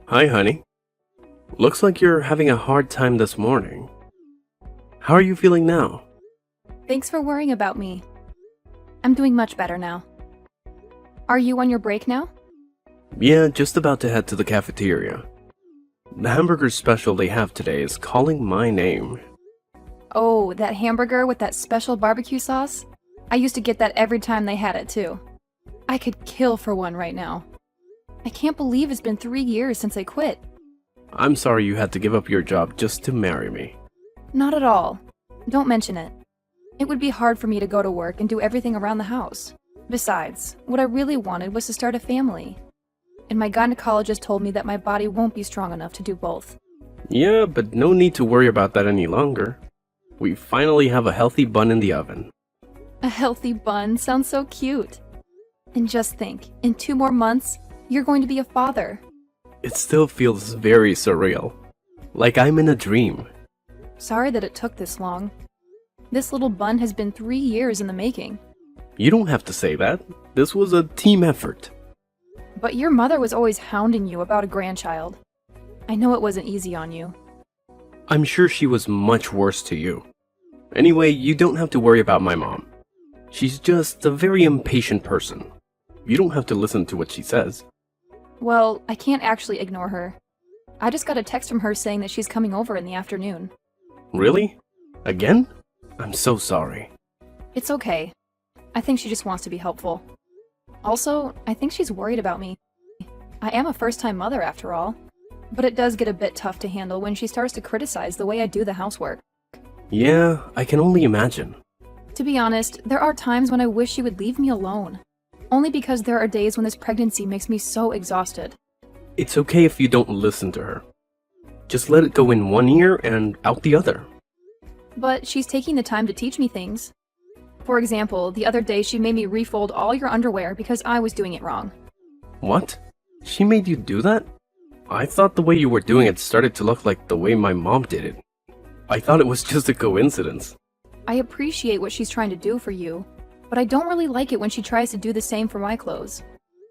Hi, honey. Looks like you're having a hard time this morning. How are you feeling now? Thanks for worrying about me. I'm doing much better now. Are you on your break now? Yeah, just about to head to the cafeteria. The hamburger special they have today is calling my name. Oh, that hamburger with that special barbecue sauce? I used to get that every time they had it too. I could kill for one right now. I can't believe it's been 3 years since I quit. I'm sorry you had to give up your job just to marry me. Not at all. Don't mention it. It would be hard for me to go to work and do everything around the house. Besides, what I really wanted was to start a family. And my gynecologist told me that my body won't be strong enough to do both. Yeah, but no need to worry about that any longer. We finally have a healthy bun in the oven. A healthy bun sounds so cute. And just think, in 2 more months, you're going to be a father. It still feels very surreal. Like I'm in a dream. Sorry that it took this long. This little bun has been 3 years in the making. You don't have to say that. This was a team effort. But your mother was always hounding you about a grandchild. I know it wasn't easy on you. I'm sure she was much worse to you. Anyway, you don't have to worry about my mom. She's just a very impatient person. You don't have to listen to what she says. Well, I can't actually ignore her. I just got a text from her saying that she's coming over in the afternoon. Really? Again? I'm so sorry. It's okay. I think she just wants to be helpful. Also, I think she's worried about me. I am a first-time mother after all. But it does get a bit tough to handle when she starts to criticize the way I do the housework. Yeah, I can only imagine. To be honest, there are times when I wish she would leave me alone. Only because there are days when this pregnancy makes me so exhausted. It's okay if you don't listen to her. Just let it go in one ear and out the other. But she's taking the time to teach me things. For example, the other day she made me refold all your underwear because I was doing it wrong. What? She made you do that? I thought the way you were doing it started to look like the way my mom did it. I thought it was just a coincidence. I appreciate what she's trying to do for you, but I don't really like it when she tries to do the same for my clothes.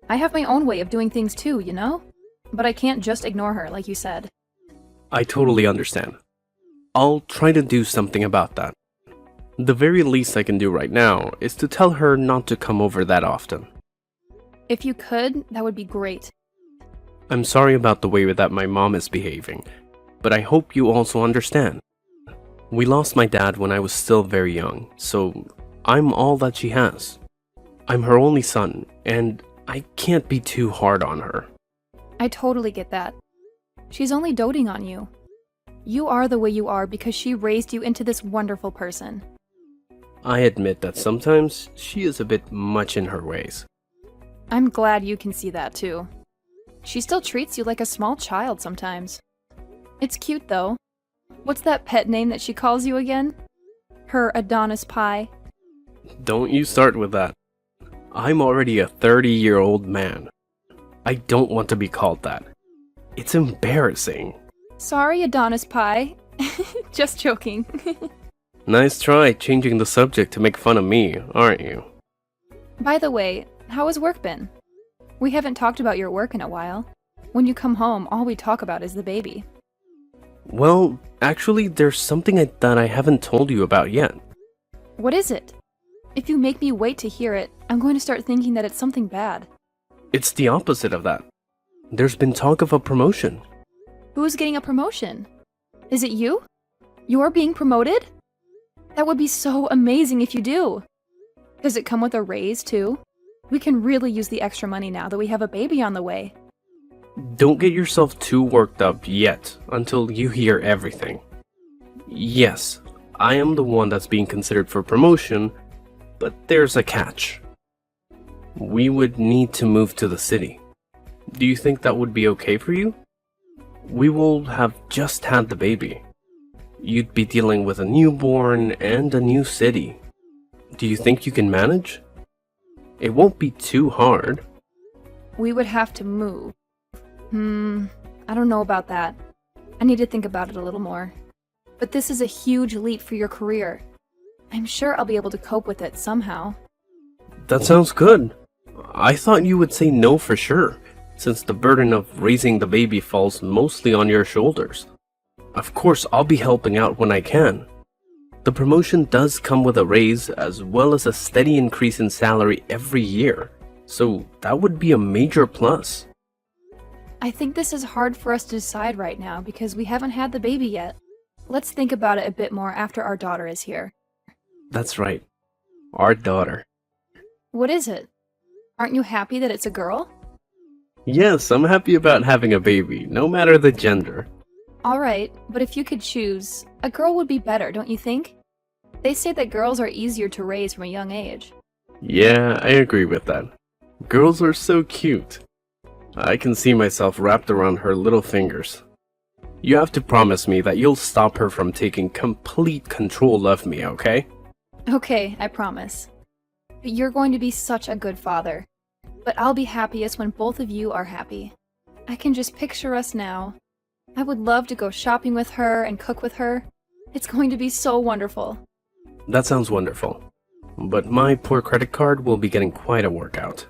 I have my own way of doing things too, you know? But I can't just ignore her, like you said. I totally understand. I'll try to do something about that. The very least I can do right now is to tell her not to come over that often. If you could, that would be great. I'm sorry about the way that my mom is behaving, but I hope you also understand. We lost my dad when I was still very young, so I'm all that she has. I'm her only son, and I can't be too hard on her. I totally get that. She's only doting on you. You are the way you are because she raised you into this wonderful person. I admit that sometimes she is a bit much in her ways. I'm glad you can see that too. She still treats you like a small child sometimes. It's cute though. What's that pet name that she calls you again? Her Adonis pie. Don't you start with that. I'm already a 30-year-old man. I don't want to be called that. It's embarrassing. Sorry, Adonis pie. Just joking. Nice try changing the subject to make fun of me, aren't you? By the way, how has work been? We haven't talked about your work in a while. When you come home, all we talk about is the baby. Well, actually, there's something that I haven't told you about yet. What is it? If you make me wait to hear it, I'm going to start thinking that it's something bad. It's the opposite of that. There's been talk of a promotion. Who's getting a promotion? Is it you? You're being promoted? That would be so amazing if you do. Does it come with a raise, too? We can really use the extra money now that we have a baby on the way. Don't get yourself too worked up yet until you hear everything. Yes, I am the one that's being considered for promotion, but there's a catch. We would need to move to the city. Do you think that would be okay for you? We will have just had the baby. You'd be dealing with a newborn and a new city. Do you think you can manage? It won't be too hard. We would have to move. I don't know about that. I need to think about it a little more. But this is a huge leap for your career. I'm sure I'll be able to cope with it somehow. That sounds good. I thought you would say no for sure. since the burden of raising the baby falls mostly on your shoulders. Of course, I'll be helping out when I can. The promotion does come with a raise as well as a steady increase in salary every year, so that would be a major plus. I think this is hard for us to decide right now because we haven't had the baby yet. Let's think about it a bit more after our daughter is here. That's right. Our daughter. What is it? Aren't you happy that it's a girl? Yes, I'm happy about having a baby, no matter the gender. Alright, but if you could choose, a girl would be better, don't you think? They say that girls are easier to raise from a young age. Yeah, I agree with that. Girls are so cute. I can see myself wrapped around her little fingers. You have to promise me that you'll stop her from taking complete control of me, okay? Okay, I promise. You're going to be such a good father. But I'll be happiest when both of you are happy. I can just picture us now. I would love to go shopping with her and cook with her. It's going to be so wonderful. That sounds wonderful. But my poor credit card will be getting quite a workout.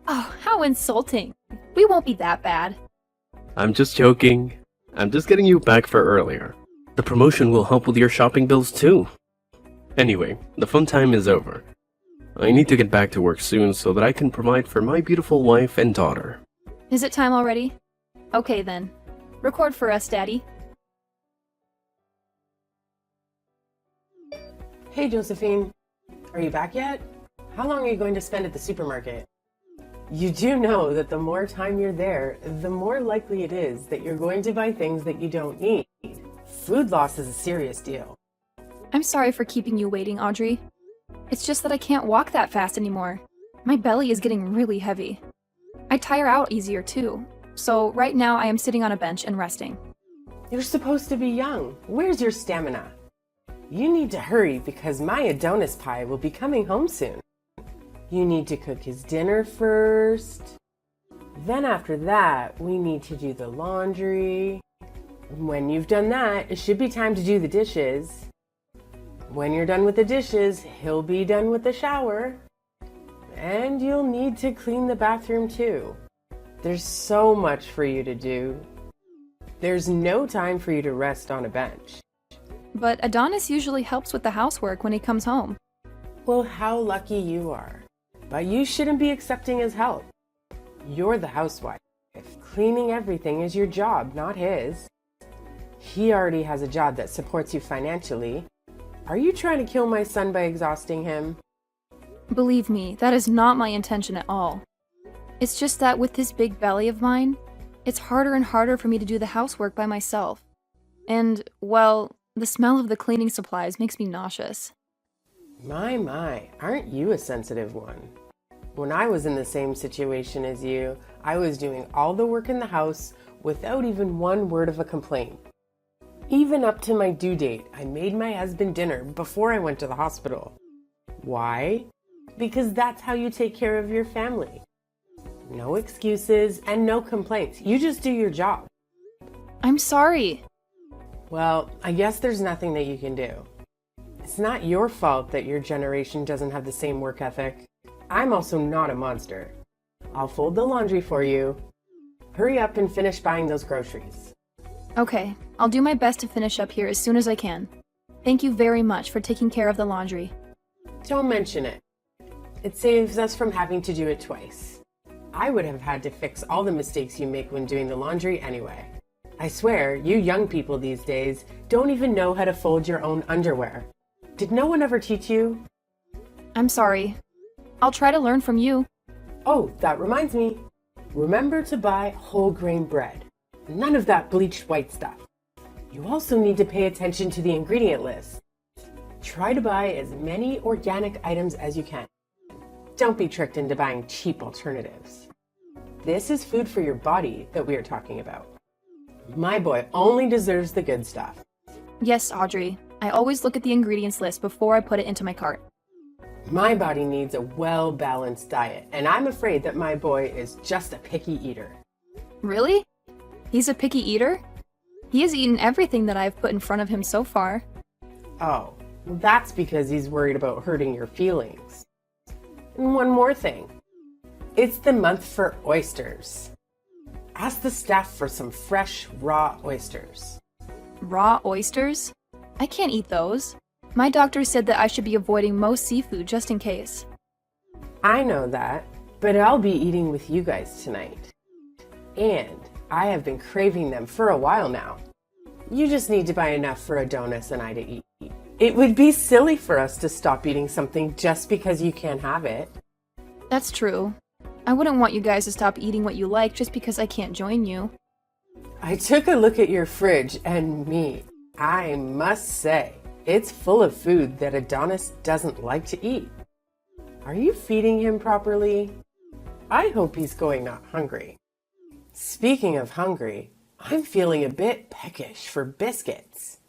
Oh, how insulting. We won't be that bad. I'm just joking. I'm just getting you back for earlier. The promotion will help with your shopping bills too. Anyway, the fun time is over. I need to get back to work soon so that I can provide for my beautiful wife and daughter. Is it time already? Okay then. Record for us, Daddy. Hey, Josephine. Are you back yet? How long are you going to spend at the supermarket? You do know that the more time you're there, the more likely it is that you're going to buy things that you don't need. Food loss is a serious deal. I'm sorry for keeping you waiting, Audrey. It's just that I can't walk that fast anymore. My belly is getting really heavy. I tire out easier too. So right now I am sitting on a bench and resting. You're supposed to be young. Where's your stamina? You need to hurry because my Adonis pie will be coming home soon. You need to cook his dinner first. Then after that, we need to do the laundry. When you've done that, it should be time to do the dishes. When you're done with the dishes, he'll be done with the shower. And you'll need to clean the bathroom too. There's so much for you to do. There's no time for you to rest on a bench. But Adonis usually helps with the housework when he comes home. Well, how lucky you are. But you shouldn't be accepting his help. You're the housewife. Cleaning everything is your job, not his. He already has a job that supports you financially. Are you trying to kill my son by exhausting him? Believe me, that is not my intention at all. It's just that with this big belly of mine, it's harder and harder for me to do the housework by myself. And, well, the smell of the cleaning supplies makes me nauseous. My, aren't you a sensitive one? When I was in the same situation as you, I was doing all the work in the house without even one word of a complaint. Even up to my due date, I made my husband dinner before I went to the hospital. Why? Because that's how you take care of your family. No excuses and no complaints. You just do your job. I'm sorry. Well, I guess there's nothing that you can do. It's not your fault that your generation doesn't have the same work ethic. I'm also not a monster. I'll fold the laundry for you. Hurry up and finish buying those groceries. Okay, I'll do my best to finish up here as soon as I can. Thank you very much for taking care of the laundry. Don't mention it. It saves us from having to do it twice. I would have had to fix all the mistakes you make when doing the laundry anyway. I swear, you young people these days don't even know how to fold your own underwear. Did no one ever teach you? I'm sorry. I'll try to learn from you. Oh, that reminds me. Remember to buy whole grain bread. None of that bleached white stuff. You also need to pay attention to the ingredient list. Try to buy as many organic items as you can. Don't be tricked into buying cheap alternatives. This is food for your body that we are talking about. My boy only deserves the good stuff. Yes, Audrey. I always look at the ingredients list before I put it into my cart. My body needs a well-balanced diet, and I'm afraid that my boy is just a picky eater. Really? He's a picky eater? He has eaten everything that I've put in front of him so far. Oh, that's because he's worried about hurting your feelings. And one more thing. It's the month for oysters. Ask the staff for some fresh, raw oysters. Raw oysters? I can't eat those. My doctor said that I should be avoiding most seafood just in case. I know that, but I'll be eating with you guys tonight. And I have been craving them for a while now. You just need to buy enough for Adonis and I to eat. It would be silly for us to stop eating something just because you can't have it. That's true. I wouldn't want you guys to stop eating what you like just because I can't join you. I took a look at your fridge and I must say, it's full of food that Adonis doesn't like to eat. Are you feeding him properly? I hope he's going not hungry. Speaking of hungry, I'm feeling a bit peckish for biscuits.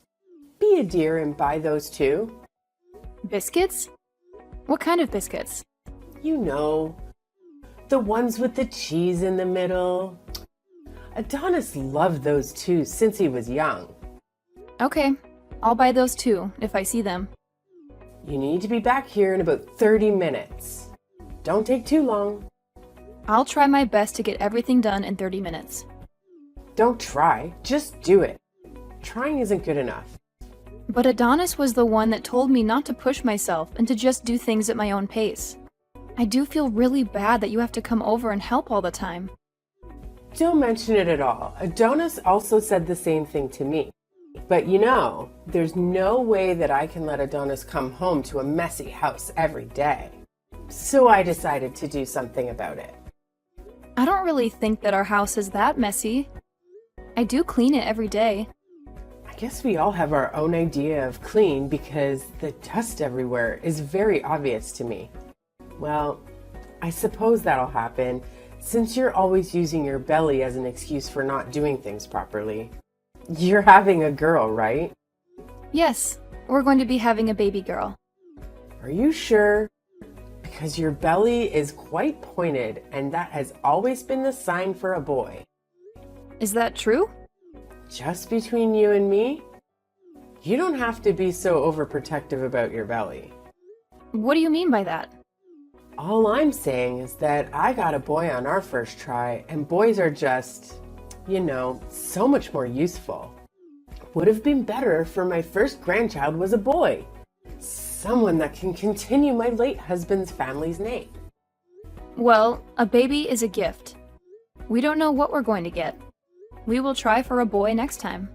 Be a dear and buy those too. Biscuits? What kind of biscuits? You know, the ones with the cheese in the middle. Adonis loved those too since he was young. Okay, I'll buy those too, if I see them. You need to be back here in about 30 minutes. Don't take too long. I'll try my best to get everything done in 30 minutes. Don't try, just do it. Trying isn't good enough. But Adonis was the one that told me not to push myself and to just do things at my own pace. I do feel really bad that you have to come over and help all the time. Don't mention it at all. Adonis also said the same thing to me. But you know, there's no way that I can let Adonis come home to a messy house every day. So I decided to do something about it. I don't really think that our house is that messy. I do clean it every day. I guess we all have our own idea of clean because the dust everywhere is very obvious to me. Well, I suppose that'll happen since you're always using your belly as an excuse for not doing things properly. You're having a girl, right? Yes, we're going to be having a baby girl. Are you sure? Because your belly is quite pointed and that has always been the sign for a boy. Is that true? Just between you and me? You don't have to be so overprotective about your belly. What do you mean by that? All I'm saying is that I got a boy on our first try, and boys are just, you know, so much more useful. Would have been better for my first grandchild was a boy. Someone that can continue my late husband's family's name. Well, a baby is a gift. We don't know what we're going to get. We will try for a boy next time.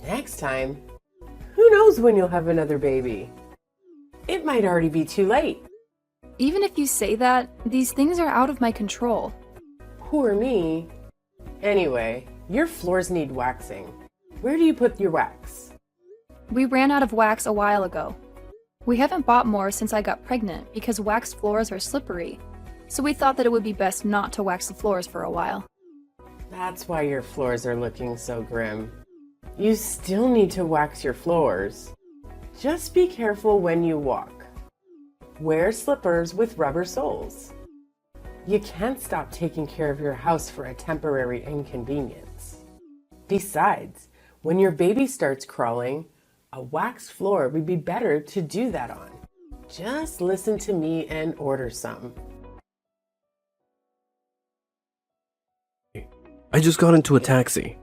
Next time? Who knows when you'll have another baby? It might already be too late. Even if you say that, these things are out of my control. Poor me. Anyway, your floors need waxing. Where do you put your wax? We ran out of wax a while ago. We haven't bought more since I got pregnant because waxed floors are slippery, so we thought that it would be best not to wax the floors for a while. That's why your floors are looking so grim. You still need to wax your floors. Just be careful when you walk. Wear slippers with rubber soles. You can't stop taking care of your house for a temporary inconvenience. Besides, when your baby starts crawling, a waxed floor would be better to do that on. Just listen to me and order some. I just got into a taxi.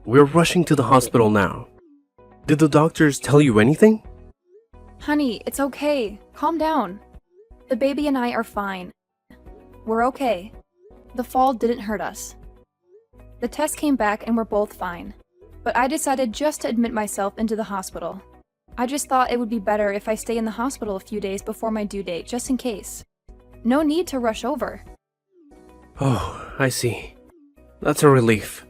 We're rushing to the hospital now. Did the doctors tell you anything? Honey, it's okay. Calm down. The baby and I are fine. We're okay. The fall didn't hurt us. The test came back and we're both fine. But I decided just to admit myself into the hospital. I just thought it would be better if I stay in the hospital a few days before my due date, just in case. No need to rush over. Oh, I see. That's a relief.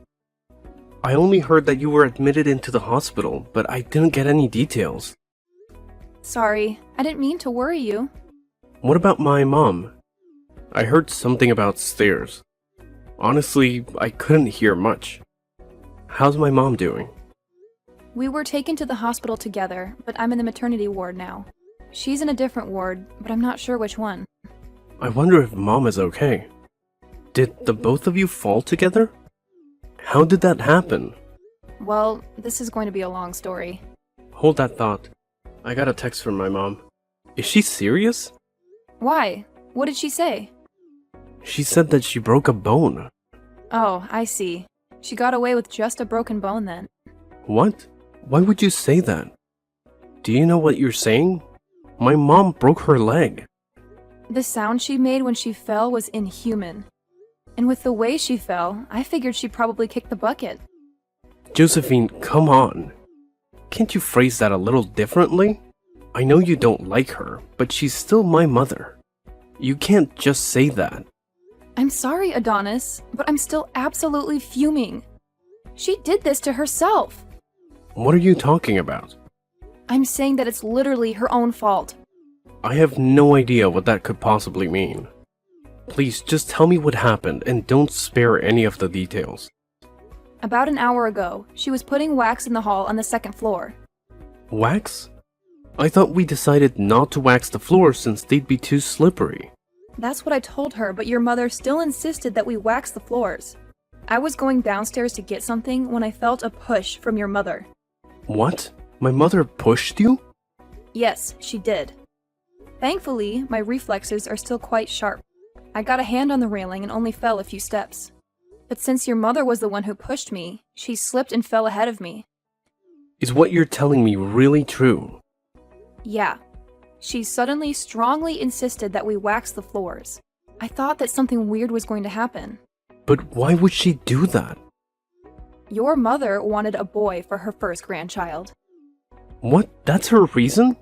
I only heard that you were admitted into the hospital, but I didn't get any details. Sorry, I didn't mean to worry you. What about my mom? I heard something about stairs. Honestly, I couldn't hear much. How's my mom doing? We were taken to the hospital together, but I'm in the maternity ward now. She's in a different ward, but I'm not sure which one. I wonder if mom is okay. Did the both of you fall together? How did that happen? Well, this is going to be a long story. Hold that thought. I got a text from my mom. Is she serious? Why? What did she say? She said that she broke a bone. Oh, I see. She got away with just a broken bone then. What? Why would you say that? Do you know what you're saying? My mom broke her leg. The sound she made when she fell was inhuman. And with the way she fell, I figured she probably kicked the bucket. Josephine, come on. Can't you phrase that a little differently? I know you don't like her, but she's still my mother. You can't just say that. I'm sorry, Adonis, but I'm still absolutely fuming. She did this to herself. What are you talking about? I'm saying that it's literally her own fault. I have no idea what that could possibly mean. Please just tell me what happened and don't spare any of the details. About an hour ago, she was putting wax in the hall on the second floor. Wax? I thought we decided not to wax the floor since they'd be too slippery. That's what I told her, but your mother still insisted that we wax the floors. I was going downstairs to get something when I felt a push from your mother. What? My mother pushed you? Yes, she did. Thankfully, my reflexes are still quite sharp. I got a hand on the railing and only fell a few steps. But since your mother was the one who pushed me, she slipped and fell ahead of me. Is what you're telling me really true? Yeah. She suddenly strongly insisted that we wax the floors. I thought that something weird was going to happen. But why would she do that? Your mother wanted a boy for her first grandchild. What? That's her reason?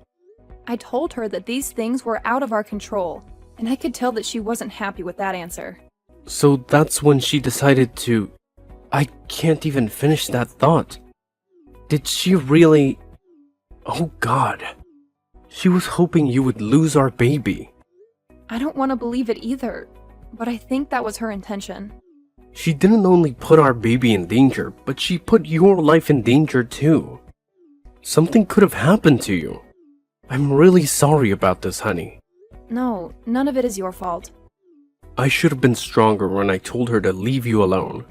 I told her that these things were out of our control, and I could tell that she wasn't happy with that answer. So that's when she decided to... I can't even finish that thought. Did she really... Oh God. She was hoping you would lose our baby. I don't want to believe it either, but I think that was her intention. She didn't only put our baby in danger, but she put your life in danger too. Something could have happened to you. I'm really sorry about this, honey. No, none of it is your fault. I should have been stronger when I told her to leave you alone.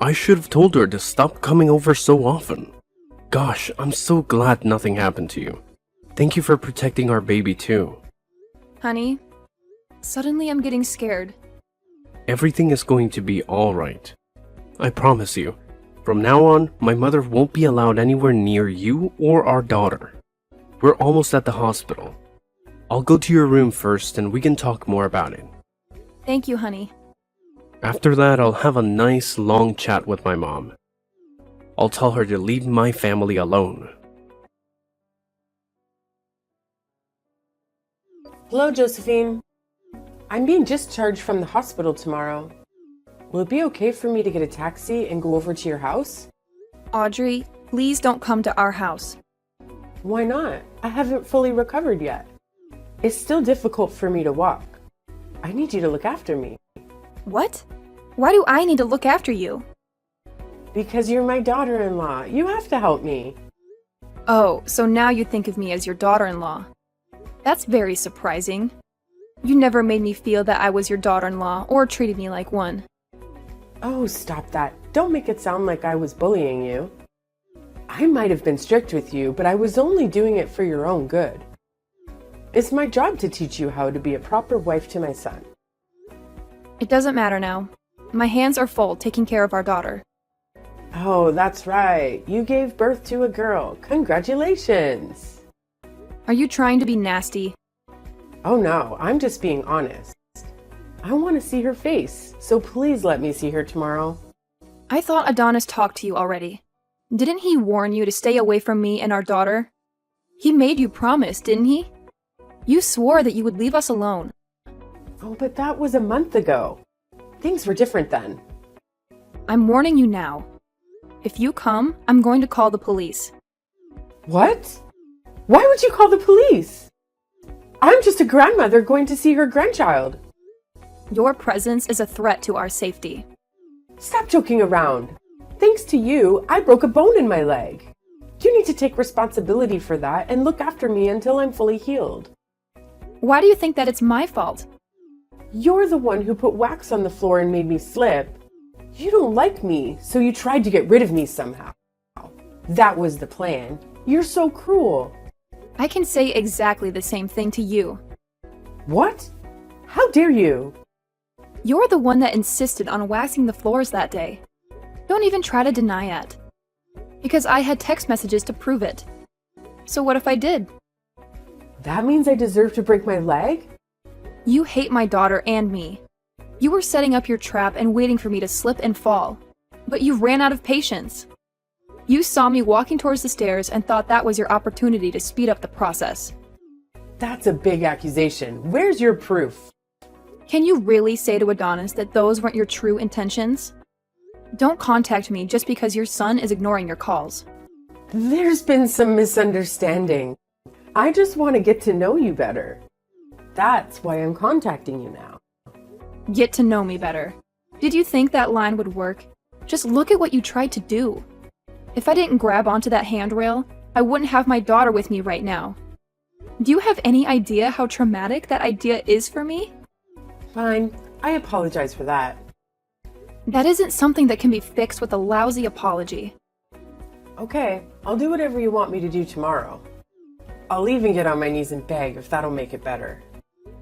I should have told her to stop coming over so often. Gosh, I'm so glad nothing happened to you. Thank you for protecting our baby too. Honey, suddenly I'm getting scared. Everything is going to be alright. I promise you. From now on, my mother won't be allowed anywhere near you or our daughter. We're almost at the hospital. I'll go to your room first and we can talk more about it. Thank you, honey. After that, I'll have a nice long chat with my mom. I'll tell her to leave my family alone. Hello, Josephine. I'm being discharged from the hospital tomorrow. Will it be okay for me to get a taxi and go over to your house? Audrey, please don't come to our house. Why not? I haven't fully recovered yet. It's still difficult for me to walk. I need you to look after me. What? Why do I need to look after you? Because you're my daughter-in-law. You have to help me. Oh, so now you think of me as your daughter-in-law. That's very surprising. You never made me feel that I was your daughter-in-law or treated me like one. Oh, stop that. Don't make it sound like I was bullying you. I might have been strict with you, but I was only doing it for your own good. It's my job to teach you how to be a proper wife to my son. It doesn't matter now. My hands are full taking care of our daughter. Oh, that's right. You gave birth to a girl. Congratulations. Are you trying to be nasty? Oh no, I'm just being honest. I want to see her face, so please let me see her tomorrow. I thought Adonis talked to you already. Didn't he warn you to stay away from me and our daughter? He made you promise, didn't he? You swore that you would leave us alone. Oh, but that was a month ago. Things were different then. I'm warning you now. If you come, I'm going to call the police. What? Why would you call the police? I'm just a grandmother going to see her grandchild. Your presence is a threat to our safety. Stop joking around. Thanks to you, I broke a bone in my leg. You need to take responsibility for that and look after me until I'm fully healed. Why do you think that it's my fault? You're the one who put wax on the floor and made me slip. You don't like me, so you tried to get rid of me somehow. That was the plan. You're so cruel. I can say exactly the same thing to you. What? How dare you? You're the one that insisted on waxing the floors that day. Don't even try to deny it. Because I had text messages to prove it. So what if I did? That means I deserve to break my leg? You hate my daughter and me. You were setting up your trap and waiting for me to slip and fall. But you ran out of patience. You saw me walking towards the stairs and thought that was your opportunity to speed up the process. That's a big accusation. Where's your proof? Can you really say to Adonis that those weren't your true intentions? Don't contact me just because your son is ignoring your calls. There's been some misunderstanding. I just want to get to know you better. That's why I'm contacting you now. Get to know me better. Did you think that line would work? Just look at what you tried to do. If I didn't grab onto that handrail, I wouldn't have my daughter with me right now. Do you have any idea how traumatic that idea is for me? Fine, I apologize for that. That isn't something that can be fixed with a lousy apology. Okay, I'll do whatever you want me to do tomorrow. I'll even get on my knees and beg if that'll make it better.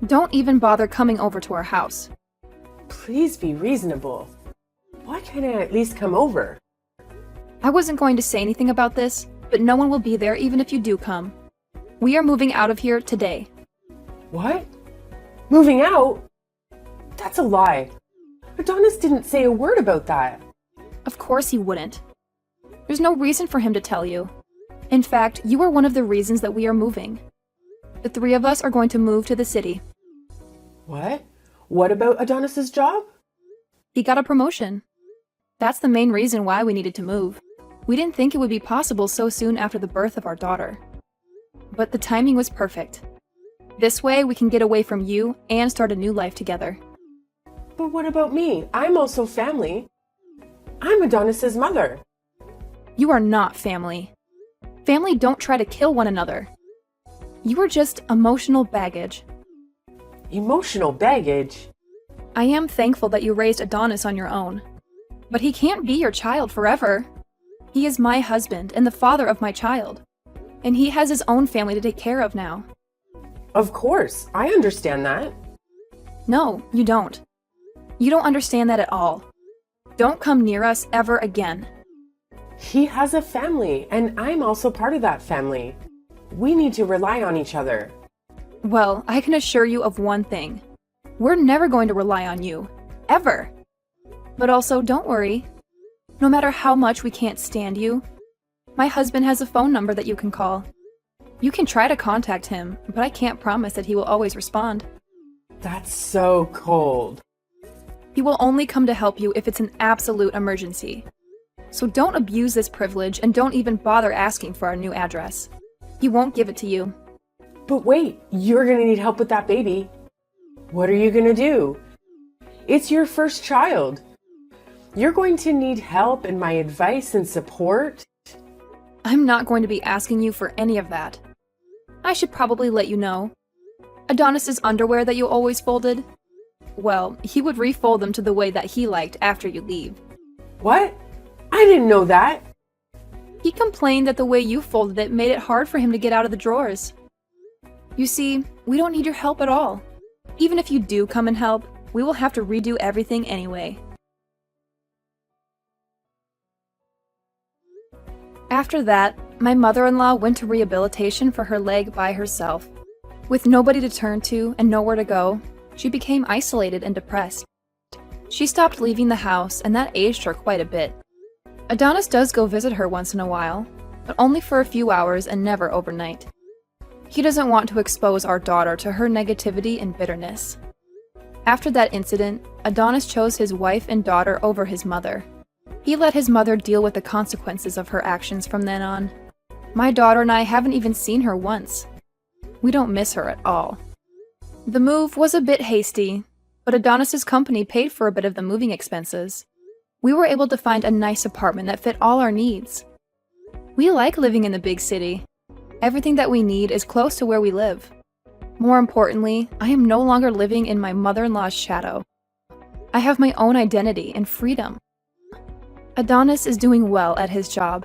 Don't even bother coming over to our house. Please be reasonable. Why can't I at least come over? I wasn't going to say anything about this, but no one will be there even if you do come. We are moving out of here today. What? Moving out? That's a lie. Adonis didn't say a word about that. Of course he wouldn't. There's no reason for him to tell you. In fact, you are one of the reasons that we are moving. The three of us are going to move to the city. What? What about Adonis's job? He got a promotion. That's the main reason why we needed to move. We didn't think it would be possible so soon after the birth of our daughter. But the timing was perfect. This way we can get away from you and start a new life together. But what about me? I'm also family. I'm Adonis's mother. You are not family. Family don't try to kill one another. You are just emotional baggage. Emotional baggage? I am thankful that you raised Adonis on your own. But he can't be your child forever. He is my husband and the father of my child. And he has his own family to take care of now. Of course, I understand that. No, you don't. You don't understand that at all. Don't come near us ever again. He has a family, and I'm also part of that family. We need to rely on each other. Well, I can assure you of one thing. We're never going to rely on you. Ever. But also, don't worry. No matter how much we can't stand you, my husband has a phone number that you can call. You can try to contact him, but I can't promise that he will always respond. That's so cold. He will only come to help you if it's an absolute emergency. So don't abuse this privilege and don't even bother asking for our new address. He won't give it to you. But wait, you're gonna need help with that baby. What are you gonna do? It's your first child. You're going to need help and my advice and support. I'm not going to be asking you for any of that. I should probably let you know. Adonis's underwear that you always folded? Well, he would refold them to the way that he liked after you leave. What? I didn't know that. He complained that the way you folded it made it hard for him to get out of the drawers. You see, we don't need your help at all. Even if you do come and help, we will have to redo everything anyway. After that, my mother-in-law went to rehabilitation for her leg by herself. With nobody to turn to and nowhere to go, she became isolated and depressed. She stopped leaving the house, and that aged her quite a bit. Adonis does go visit her once in a while, but only for a few hours and never overnight. He doesn't want to expose our daughter to her negativity and bitterness. After that incident, Adonis chose his wife and daughter over his mother. He let his mother deal with the consequences of her actions from then on. My daughter and I haven't even seen her once. We don't miss her at all. The move was a bit hasty, but Adonis's company paid for a bit of the moving expenses. We were able to find a nice apartment that fit all our needs. We like living in the big city. Everything that we need is close to where we live. More importantly, I am no longer living in my mother-in-law's shadow. I have my own identity and freedom. Adonis is doing well at his job,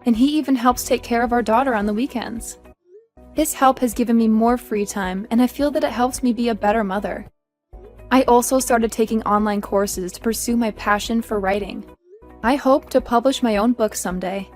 and he even helps take care of our daughter on the weekends. His help has given me more free time, and I feel that it helps me be a better mother. I also started taking online courses to pursue my passion for writing. I hope to publish my own book someday.